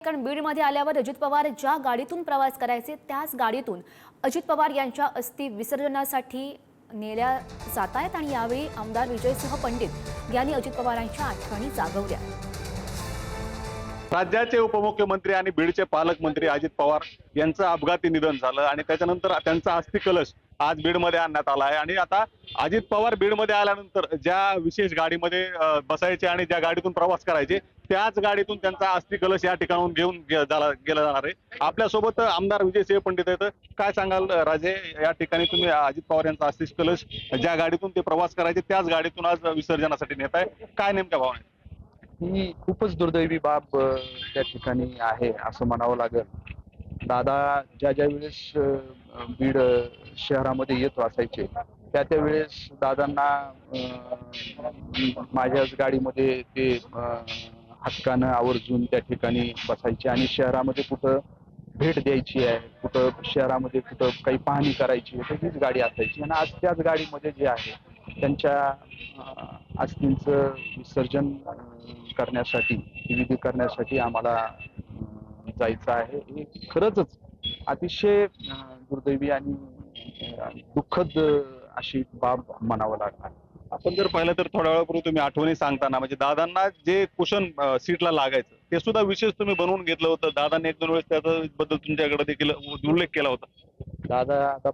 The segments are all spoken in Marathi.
कारण बीडमध्ये आल्यावर अजित पवार ज्या गाडीतून प्रवास करायचे त्याच गाडीतून अजित पवार यांच्या अस्थि विसर्जनासाठी नेल्या जात आहेत आणि यावेळी आमदार विजयसिंह पंडित यांनी अजित पवारांच्या आठवणी जागवल्या। राज्याचे उपमुख्यमंत्री आणि बीडचे पालकमंत्री अजित पवार यांचं अपघाती निधन झालं आणि त्याच्यानंतर त्यांचा अस्थि कलश आज बीडमध्ये आणण्यात आला आहे। आणि आता अजित पवार बीडमध्ये आल्यानंतर ज्या विशेष गाडीमध्ये बसायचे आणि ज्या गाडीतून प्रवास करायचे त्याच गाडीतून त्यांचा अस्थि कलश या ठिकाणाहून घेऊन गेला जाणार आहे। आपल्यासोबत आमदार विजयसिंह पंडित आहेत। काय सांगाल राजे, या ठिकाणी तुम्ही अजित पवार यांचा अस्थि कलश ज्या गाडीतून ते प्रवास करायचे त्याच गाडीतून आज विसर्जनासाठी नेताय, काय नेमक्या भावना? ही खूपच दुर्दैवी बाब त्या ठिकाणी आहे असं म्हणावं लागेल। दादा ज्या वेळेस बीड शहरामध्ये येत असायचे त्या वेळेस दादांना माझ्याच गाडीमध्ये ते हक्कानं आवर्जून त्या ठिकाणी बसायचे आणि शहरामध्ये कुठं भेट द्यायची आहे, कुठं शहरामध्ये कुठं काही पाहणी करायची आहे तर हीच गाडी असायची। आणि आज त्याच गाडीमध्ये जे आहे त्यांच्या अस्थिंचं विसर्जन करण्यासाठी, विधी करण्यासाठी आम्हाला जायचं आहे। हे खरंच अतिशय दुर्दैवी आणि दुःखद अशी बाब म्हणावं लागणार। आपण जर पाहिलं तर थोड्या वेळापूर्वी तुम्ही आठवणी सांगताना म्हणजे दादांना जे कुशन सीटला लागायचं ते सुद्धा विशेष तुम्ही बनवून घेतलं होतं। दादांनी एक दोन वेळेस त्याबद्दल तुमच्याकडे देखील उल्लेख केला होता। दादा आता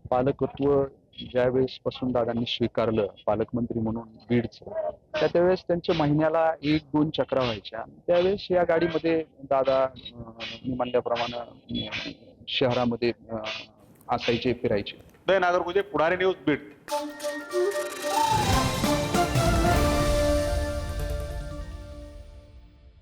पालकत्व ज्या वेळेस पासून दादांनी स्वीकारलं पालकमंत्री म्हणून बीडचं, त्यावेळेस त्यांच्या महिन्याला 1-2 चक्रा व्हायच्या। त्यावेळेस या गाडीमध्ये दादा मी म्हणल्याप्रमाणे शहरामध्ये असायचे, फिरायचे। नागरगोजे, पुढारी न्यूज, बीड।